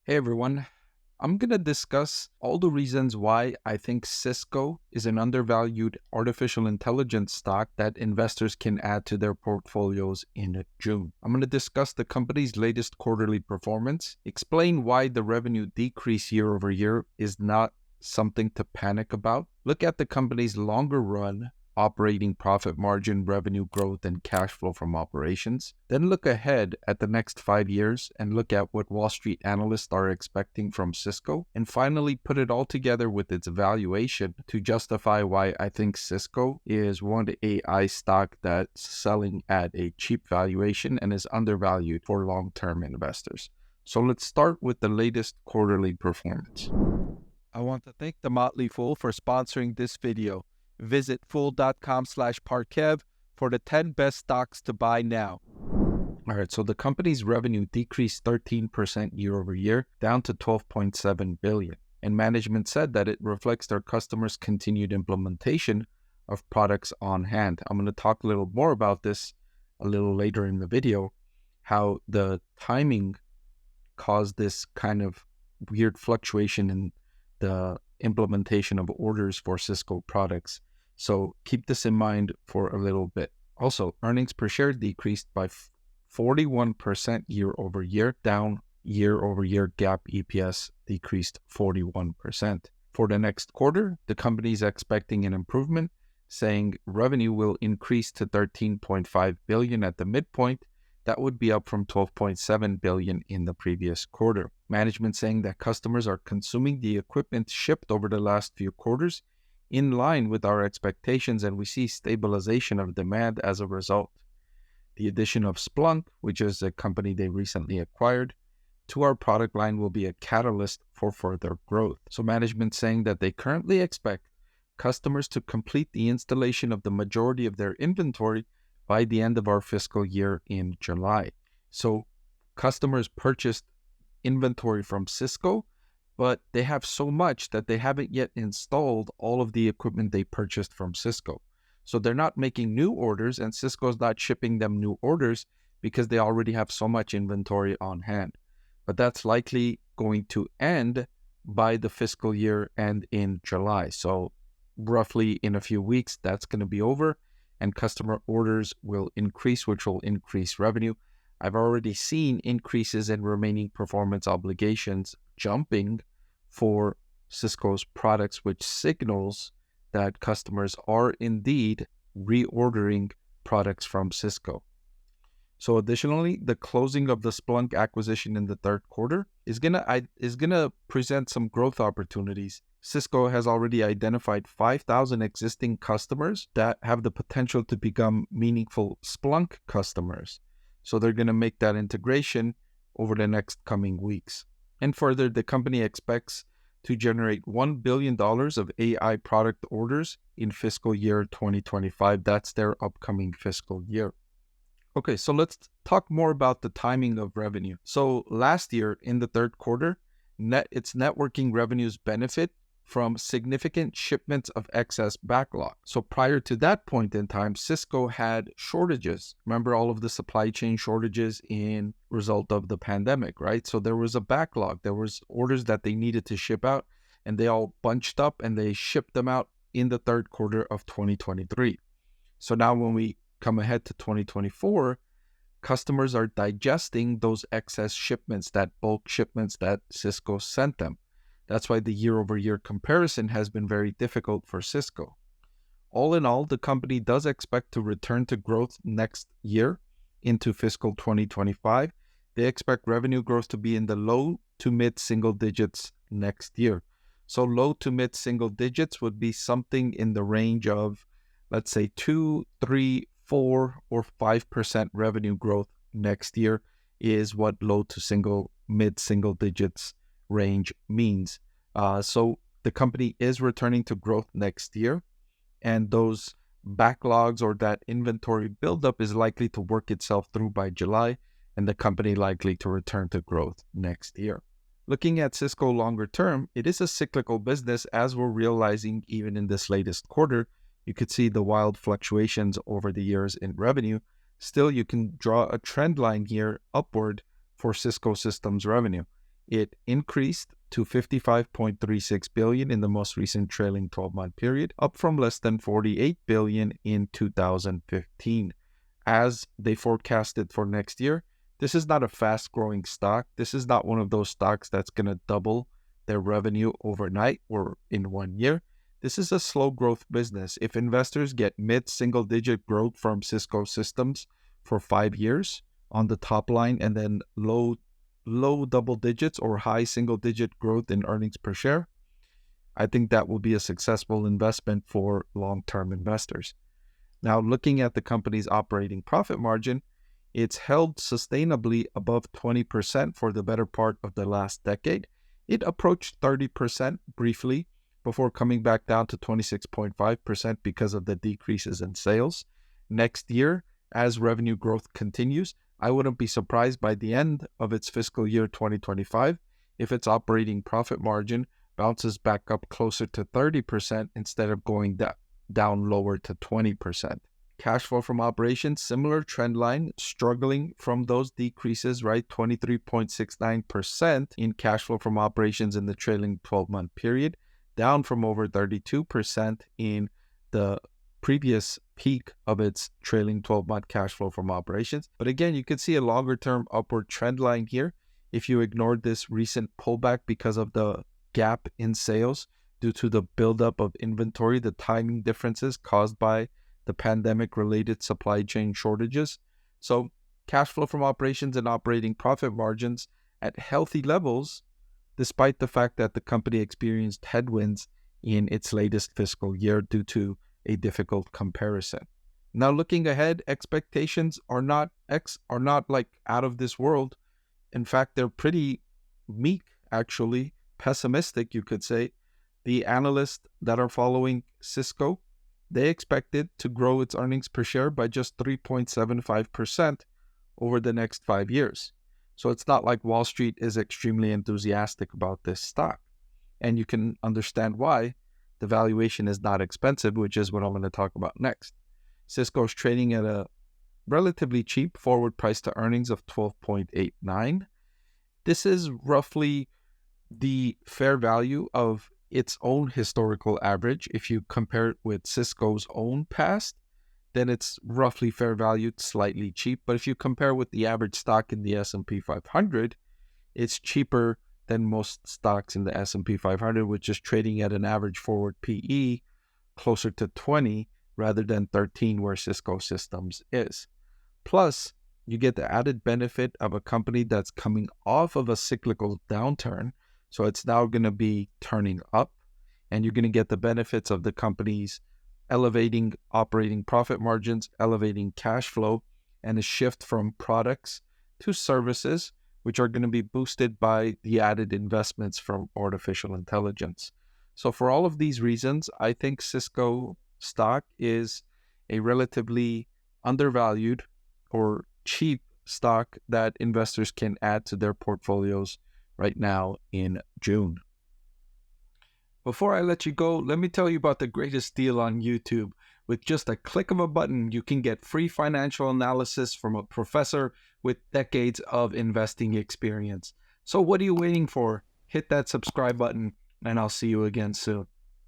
Hey everyone, I'm going to discuss all the reasons why I think CISCO is an undervalued artificial intelligence stock that investors can add to their portfolios in June. I'm going to discuss the company's latest quarterly performance, explain why the revenue decrease year over year is not something to panic about, look at the company's longer run operating profit margin, revenue growth, and cash flow from operations. Then look ahead at the next 5 years and look at what Wall Street analysts are expecting from CISCO. And finally, put it all together with its valuation to justify why I think CISCO is one AI stock that's selling at a cheap valuation and is undervalued for long-term investors. So let's start with the latest quarterly performance. I want to thank the Motley Fool for sponsoring this video. Visit fool.com/Parkev for the 10 best stocks to buy now. All right, so the company's revenue decreased 13% year over year, down to $12.7 billion. And management said that it reflects their customers' continued implementation of products on hand. I'm going to talk a little more about this a little later in the video, how the timing caused this kind of weird fluctuation in the implementation of orders for CISCO products. So keep this in mind for a little bit. Also, earnings per share decreased by 41% year over year, down year over year. GAAP EPS decreased 41%. For the next quarter, the company is expecting an improvement, saying revenue will increase to $13.5 billion at the midpoint. That would be up from $12.7 billion in the previous quarter. Management saying that customers are consuming the equipment shipped over the last few quarters in line with our expectations, and we see stabilization of demand as a result. The addition of Splunk, which is a company they recently acquired, to our product line will be a catalyst for further growth. So management saying that they currently expect customers to complete the installation of the majority of their inventory by the end of our fiscal year in July. So customers purchased inventory from CISCO, but they have so much that they haven't yet installed all of the equipment they purchased from CISCO. So they're not making new orders, and CISCO is not shipping them new orders because they already have so much inventory on hand. But that's likely going to end by the fiscal year end in July. So roughly in a few weeks, that's going to be over, and customer orders will increase, which will increase revenue. I've already seen increases in remaining performance obligations jumping for CISCO's products, which signals that customers are indeed reordering products from CISCO. So additionally, the closing of the Splunk acquisition in the third quarter is gonna present some growth opportunities. CISCO has already identified 5,000 existing customers that have the potential to become meaningful Splunk customers. So they're going to make that integration over the next coming weeks. And further, the company expects to generate $1 billion of AI product orders in fiscal year 2025. That's their upcoming fiscal year. Okay, so let's talk more about the timing of revenue. So last year in the third quarter, its networking revenues benefit from significant shipments of excess backlog. So prior to that point in time, CISCO had shortages. Remember all of the supply chain shortages in result of the pandemic, right? So there was a backlog. There was orders that they needed to ship out, and they all bunched up and they shipped them out in the third quarter of 2023. So now when we come ahead to 2024, customers are digesting those excess shipments, that bulk shipments that CISCO sent them. That's why the year-over-year comparison has been very difficult for CISCO. All in all, the company does expect to return to growth next year into fiscal 2025. They expect revenue growth to be in the low to mid single digits next year. So low to mid single digits would be something in the range of, let's say, 2, 3, 4, or 5% revenue growth next year is what low to mid single digits range means. So the company is returning to growth next year, and those backlogs or that inventory buildup is likely to work itself through by July, and the company likely to return to growth next year. Looking at CISCO longer term, it is a cyclical business, as we're realizing even in this latest quarter. You could see the wild fluctuations over the years in revenue. Still, you can draw a trend line here upward for CISCO Systems revenue. It increased to 55.36 billion in the most recent trailing 12-month period, up from less than 48 billion in 2015. As they forecasted for next year, this is not a fast-growing stock. This is not one of those stocks that's going to double their revenue overnight or in 1 year. This is a slow growth business. If investors get mid-single-digit growth from CISCO Systems for 5 years on the top line, and then low double digits or high single digit growth in earnings per share, I think that will be a successful investment for long-term investors. Now, looking at the company's operating profit margin, it's held sustainably above 20% for the better part of the last decade. It approached 30% briefly before coming back down to 26.5% because of the decreases in sales. Next year, as revenue growth continues, I wouldn't be surprised by the end of its fiscal year 2025 if its operating profit margin bounces back up closer to 30% instead of going down lower to 20%. Cash flow from operations, similar trend line, struggling from those decreases, right? 23.69% in cash flow from operations in the trailing 12-month period, down from over 32% in the previous peak of its trailing 12-month cash flow from operations. But again, you can see a longer-term upward trend line here. If you ignored this recent pullback because of the gap in sales due to the buildup of inventory, the timing differences caused by the pandemic-related supply chain shortages. So cash flow from operations and operating profit margins at healthy levels, despite the fact that the company experienced headwinds in its latest fiscal year due to a difficult comparison. Now, looking ahead, expectations are not like out of this world. In fact, they're pretty meek, actually, pessimistic, you could say. The analysts that are following CISCO, they expected to grow its earnings per share by just 3.75% over the next 5 years. So it's not like Wall Street is extremely enthusiastic about this stock. And you can understand why. The valuation is not expensive, which is what I'm going to talk about next. CISCO is trading at a relatively cheap forward price to earnings of 12.89. This is roughly the fair value of its own historical average. If you compare it with CISCO's own past, then it's roughly fair valued, slightly cheap. But if you compare with the average stock in the S&P 500, it's cheaper than most stocks in the S&P 500, which is trading at an average forward PE closer to 20 rather than 13 where CISCO Systems is. Plus, you get the added benefit of a company that's coming off of a cyclical downturn, so it's now going to be turning up, and you're going to get the benefits of the company's elevating operating profit margins, elevating cash flow, and a shift from products to services, which are going to be boosted by the added investments from artificial intelligence. So for all of these reasons, I think CISCO stock is a relatively undervalued or cheap stock that investors can add to their portfolios right now in June. Before I let you go, let me tell you about the greatest deal on YouTube. With just a click of a button, you can get free financial analysis from a professor with decades of investing experience. So what are you waiting for? Hit that subscribe button, and I'll see you again soon.